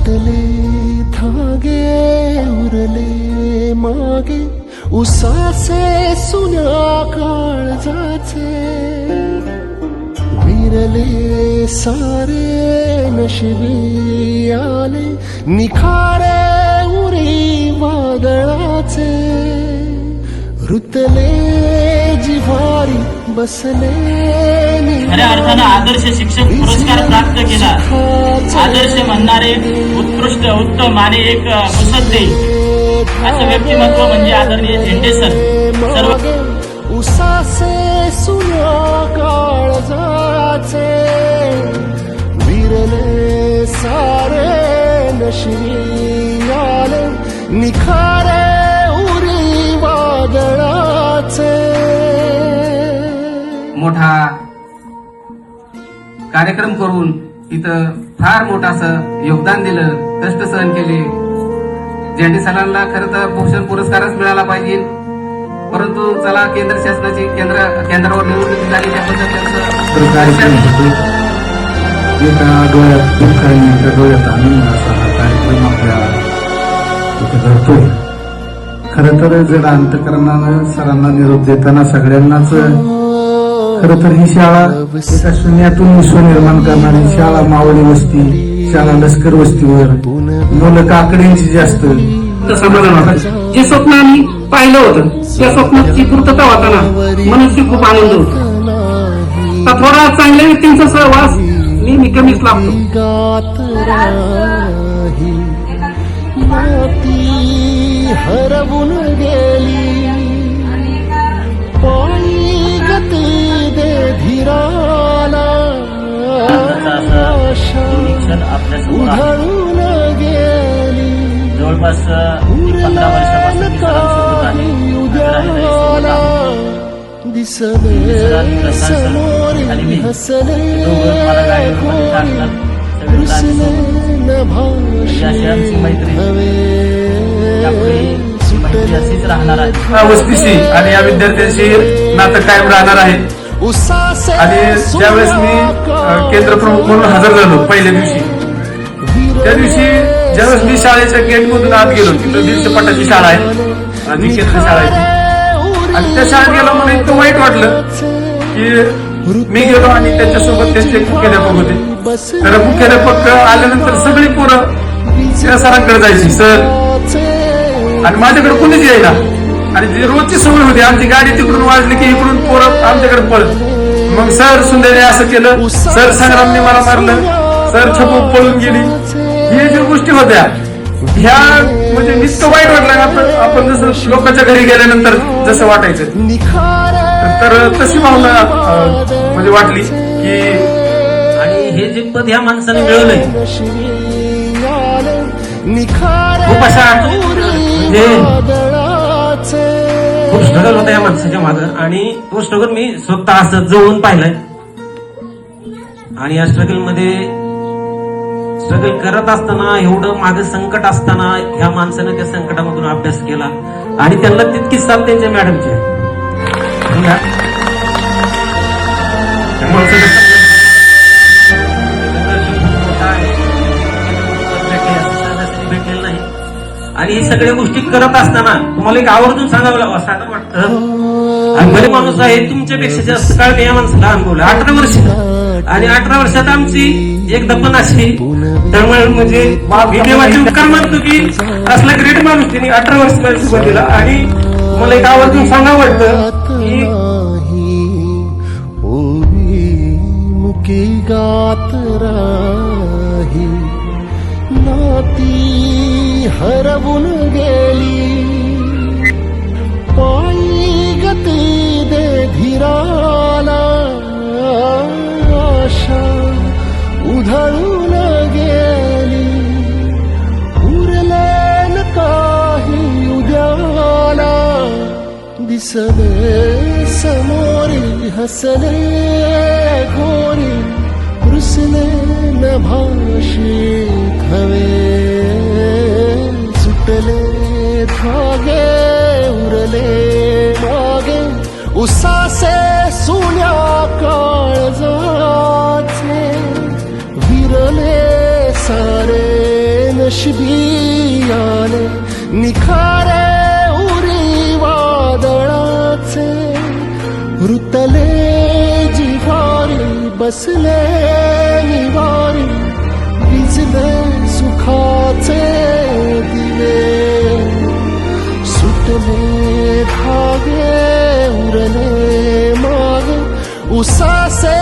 तुटले धागे उरले मागे उसाचे सुन्या काळजाचे विरले सारे नशिबी आले निखारे उरी वादळाचे रुतले जिव्हारी बसले खऱ्या अर्थानं आदर्श शिक्षक पुरस्कार प्राप्त केला. आदर्श म्हणणारे उत्कृष्ट उत्तम आणि एक मुसद्दे असं व्यक्तिमत्व म्हणजे आदरणीय झेंडे सर. सर्व उसासे सुन्या काळजाचे विरले सारे नशिबी आले निखारे उरी वादळाचे. मोठा कार्यक्रम करून इथं फार मोठं असं योगदान दिलं, कष्ट सहन केले. झेंडे सरांना खरं तर भूषण पुरस्कारच मिळाला पाहिजे, परंतु चला केंद्र शासनाची केंद्रावर निवडणूक झाली त्याबद्दल डोळ्यात आणून असा हा कार्यक्रम आपल्या इथे घडतोय. खरं तर जर अंतकरणानं सरांना निरोप देताना सगळ्यांनाच खरं तर ही शाळा एका शून्यातून विश्व निर्माण करणारी शाळा मावळी वस्ती शाळा लष्कर वस्तीवर मुलं काकड्यांची जास्त समाधान वाटायचं. जे स्वप्न आम्ही पाहिलं होतं त्या स्वप्नाची पूर्तता होताना मनुष्य खूप आनंद होतो. थोडा चांगल्या व्यक्तींचा सहवास नेहमी कमीच लागतो. हरवून गेली पायी गती दे धीराला उधळून गेली जवळपास 15 वर्षापासून उद्याला दिसले समोरी हसले कृष्ण न भाषे हवे अशीच राहणार आहे. वस्तीशी आणि या विद्यार्थ्यांशी नातं कायम राहणार आहे. आणि ज्यावेळेस मी केंद्र प्रमुख म्हणून हजर झालो पहिल्या दिवशी, त्या दिवशी ज्यावेळेस मी शाळेच्या गेट मधून आत गेलो, तिथं 150 पटाची शाळा आहे जी केंद्र शाळा आहे ती. आणि त्या शाळेत गेलो मला इतकं वाईट वाटलं की मी गेलो आणि त्याच्यासोबत त्यांचे मुख्याध्यापक होते. तर मुख्याध्यापक आल्यानंतर सगळी पोरं त्या सरांकडे जायची सर, आणि माझ्याकडे कोणीच यायला. आणि जी रोजची सवय होती आमची गाडी तिकडून वाजली की इकडून पोरं आमच्याकडे पळत. मग सर सुंदर असं केलं, सर संग्रामने मला मारलं, सर छपू पळून गेली. हे ज्या गोष्टी होत्या ह्या म्हणजे नुसतं वाईट वाटलं. आपण जसं लोकांच्या घरी गेल्यानंतर जसं वाटायचं तर तशी भावना म्हणजे वाटली की. आणि हे जे पद ह्या माणसाने मिळवलंय खूप अशा म्हणजे खूप स्ट्रगल होता या माणसाच्या मागं. आणि तो स्ट्रगल मी स्वतः असं जवळून पाहिलंय. आणि या स्ट्रगल करत असताना एवढं मागे संकट असताना ह्या माणसानं त्या संकटामधून अभ्यास केला आणि त्यांना तितकीच साथ त्यांच्या मॅडमची आहे. भेटलेलं नाही. आणि हे सगळ्या गोष्टी करत असताना तुम्हाला एक आवर्जून सांगावं वाटतं. आणि बरे माणूस आहे तुमच्यापेक्षा जास्त काळ मी या माणसाला अनुभवलं 18 वर्ष. आणि 18 वर्षात आमची एक दफन अशी त्यामुळे म्हणजे मी देवाचे उपकार मानतो की असला ग्रेट माणूस त्यांनी 18 वर्ष माझ्यासोबत दिला. आणि मला एक आवर्जून सांगावं वाटतं की मुकी गात राही नाती हरवून गेली पायी गती दे धीराला आशा उधळून गेली उरले न काही उद्याला दिसले समोरी हसले घोरी रुसले न भाषेत हवे सुटले धागे उरले मागे उसासे सुन्या काळजाचे विरले सारे बी आले निखारे उरी वादळाचे रुतले जिव्हारी बसले निवारी भिजले सुखाचे दिवे सुटले धागे उरले मागे उसासे